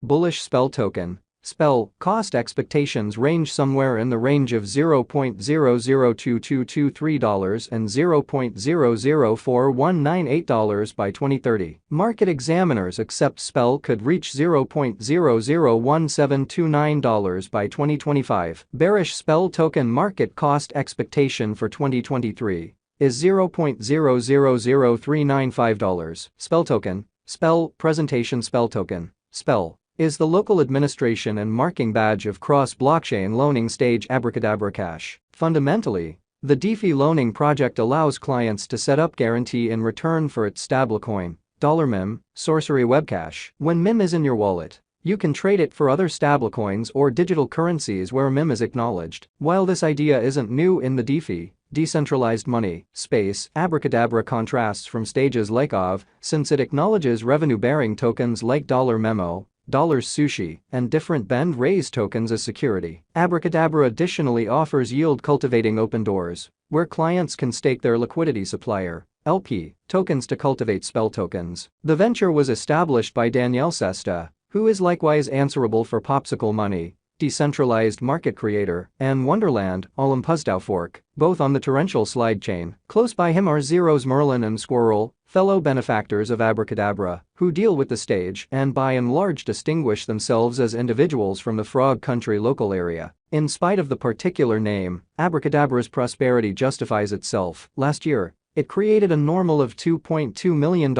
Bullish SPEL token. SPEL cost expectations range somewhere in the range of $0.002223 and $0.004198 by 2030. Market examiners accept SPEL could reach $0.001729 by 2025. Bearish SPEL token market cost expectation for 2023 is $0.000395. SPEL token. SPEL presentation. SPEL token. SPEL is the local administration and marking badge of cross-blockchain loaning stage Abracadabra Cash. Fundamentally, the DeFi loaning project allows clients to set up guarantee in return for its stablecoin, $MIM, Sorcery Webcash. When MIM is in your wallet, you can trade it for other stablecoins or digital currencies where MIM is acknowledged. While this idea isn't new in the DeFi, decentralized money space, Abracadabra contrasts from stages like OV since it acknowledges revenue-bearing tokens like $Memo, $Sushi, and different bend-raise tokens as security. Abracadabra additionally offers yield-cultivating open doors, where clients can stake their liquidity supplier, LP, tokens to cultivate SPEL tokens. The venture was established by Danielle Sesta, who is likewise answerable for Popsicle Money, decentralized market creator, and Wonderland, Olympusdao fork, both on the torrential slide chain. Close by him are Zeros Merlin and Squirrel, fellow benefactors of Abracadabra, who deal with the stage and by and large distinguish themselves as individuals from the Frog Country local area. In spite of the particular name, Abracadabra's prosperity justifies itself. Last year, it created a normal of $2.2 million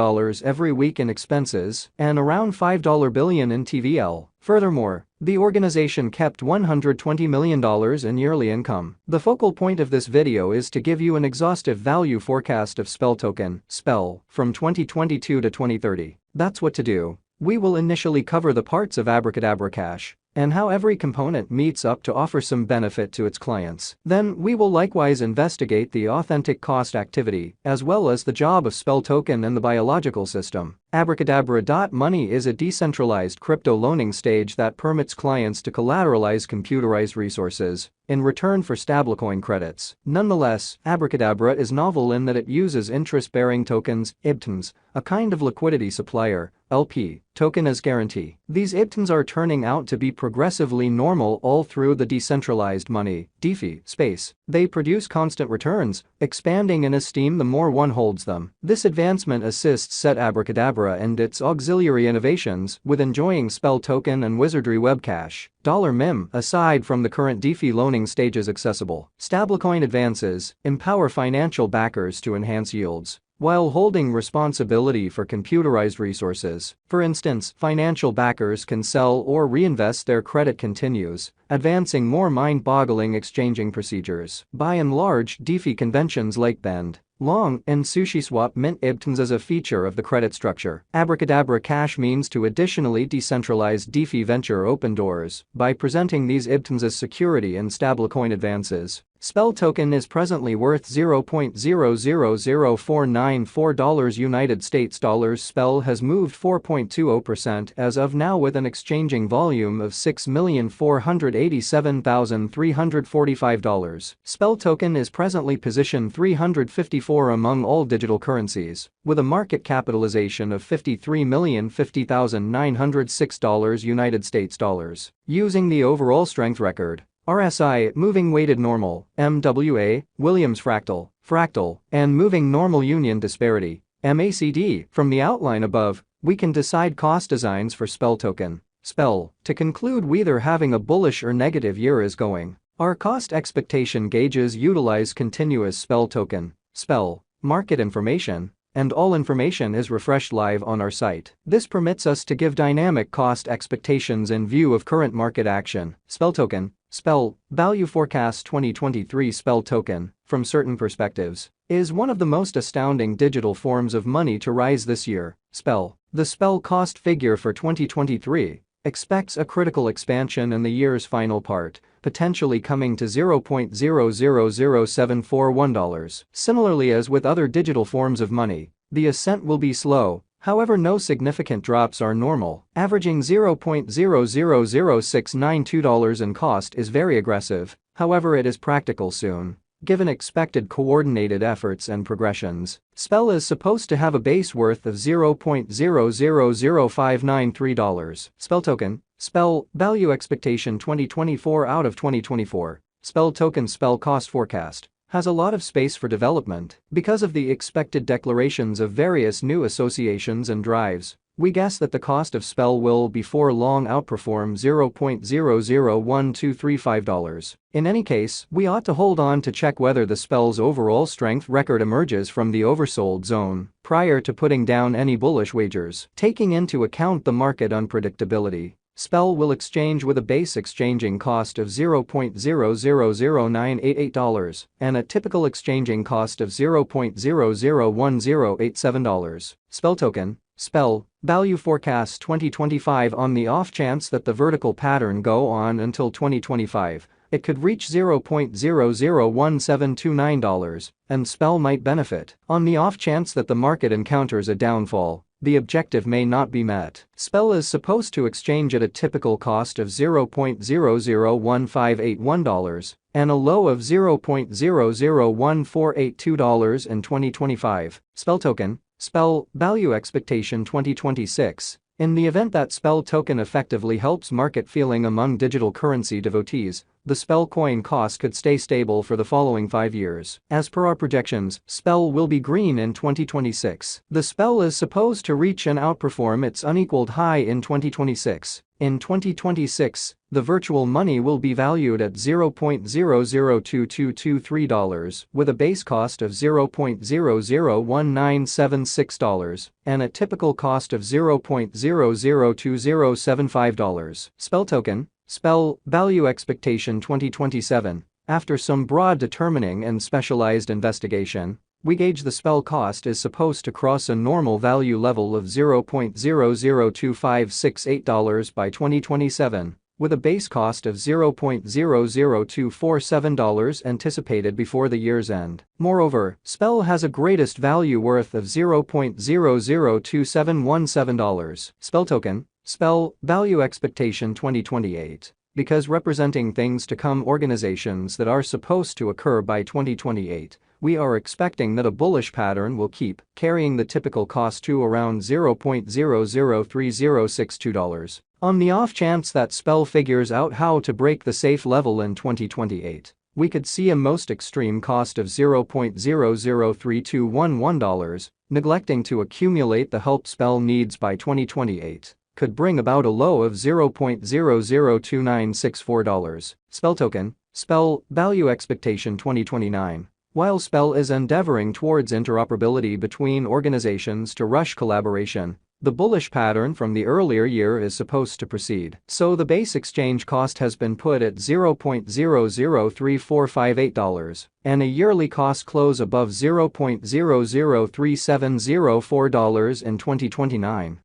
every week in expenses and around $5 billion in TVL. Furthermore, the organization kept $120 million in yearly income. The focal point of this video is to give you an exhaustive value forecast of SPEL token, SPEL, from 2022 to 2030. That's what to do. We will initially cover the parts of Abracadabra Cash and how every component meets up to offer some benefit to its clients. Then we will likewise investigate the authentic cost activity as well as the job of SPEL token and the biological system. Abracadabra.money is a decentralized crypto loaning stage that permits clients to collateralize computerized resources in return for stablecoin credits. Nonetheless, Abracadabra is novel in that it uses interest-bearing tokens, IBTONs, a kind of liquidity supplier, LP, token as guarantee. These IBTONs are turning out to be progressively normal all through the decentralized money, DeFi, space. They produce constant returns, expanding in esteem the more one holds them. This advancement assists set Abracadabra and its auxiliary innovations with enjoying SPEL token and Wizardry Webcash, $MIM, aside from the current DeFi loaning stages accessible. Stablecoin advances empower financial backers to enhance yields while holding responsibility for computerized resources. For instance, financial backers can sell or reinvest their credit continues, advancing more mind-boggling exchanging procedures. By and large, DeFi conventions like Bend, Long, and SushiSwap mint IBTONs as a feature of the credit structure. Abracadabra Cash means to additionally decentralize DeFi venture open doors by presenting these IBTONs as security in stablecoin advances. SPEL token is presently worth $0.000494 United States dollars. SPEL has moved 4.20% as of now with an exchanging volume of $6,487,345. SPEL token is presently position 354 among all digital currencies, with a market capitalization of $53,050,906 United States dollars. Using the overall strength record, RSI, moving weighted normal, MWA, Williams fractal, and moving normal union disparity, MACD, from the outline above, we can decide cost designs for SPEL token, SPEL. To conclude, whether having a bullish or negative year is going. Our cost expectation gauges utilize continuous SPEL token, SPEL, market information, and all information is refreshed live on our site. This permits us to give dynamic cost expectations in view of current market action. SPEL token, SPEL, value forecast 2023. SPEL token, from certain perspectives, is one of the most astounding digital forms of money to rise this year. SPEL, the SPEL cost figure for 2023, expects a critical expansion in the year's final part, potentially coming to $0.000741. Similarly, as with other digital forms of money, the ascent will be slow. However, no significant drops are normal. Averaging $0.000692 in cost is very aggressive, however it is practical soon. given expected coordinated efforts and progressions. SPEL is supposed to have a base worth of $0.000593. SPEL token, SPEL, value expectation 2024 out of 2024. SPEL token SPEL cost forecast has a lot of space for development because of the expected declarations of various new associations and drives. We guess that the cost of SPEL will before long outperform $0.001235. In any case, we ought to hold on to check whether the SPEL's overall strength record emerges from the oversold zone prior to putting down any bullish wagers. Taking into account the market unpredictability, SPEL will exchange with a base exchanging cost of $0.000988 and a typical exchanging cost of $0.001087. SPEL token, SPEL, value forecast 2025 on the off chance that the vertical pattern go on until 2025, it could reach $0.001729 and SPEL might benefit. On the off chance that the market encounters a downfall, the objective may not be met. SPEL is supposed to exchange at a typical cost of $0.001581 and a low of $0.001482 in 2025. SPEL token, SPEL, value expectation 2026. In the event that SPEL token effectively helps market feeling among digital currency devotees, the SPEL coin cost could stay stable for the following 5 years. As per our projections, SPEL will be green in 2026. The SPEL is supposed to reach and outperform its unequaled high in 2026. In 2026, the virtual money will be valued at $0.002223 with a base cost of $0.001976 and a typical cost of $0.002075. SPEL token, SPEL, value expectation 2027. After some broad determining and specialized investigation, we gauge the SPEL cost is supposed to cross a normal value level of $0.002568 by 2027, with a base cost of $0.00247 anticipated before the year's end. Moreover, SPEL has a greatest value worth of $0.002717. SPEL token, SPEL, value expectation 2028. Because representing things to come organizations that are supposed to occur by 2028, we are expecting that a bullish pattern will keep carrying the typical cost to around $0.003062. On the off chance that SPEL figures out how to break the safe level in 2028, we could see a most extreme cost of $0.003211, neglecting to accumulate the help SPEL needs by 2028. Could bring about a low of $0.002964. SPEL token, SPEL, value expectation 2029. While SPEL is endeavoring towards interoperability between organizations to rush collaboration, the bullish pattern from the earlier year is supposed to proceed. So the base exchange cost has been put at $0.003458 and a yearly cost close above $0.003704 in 2029.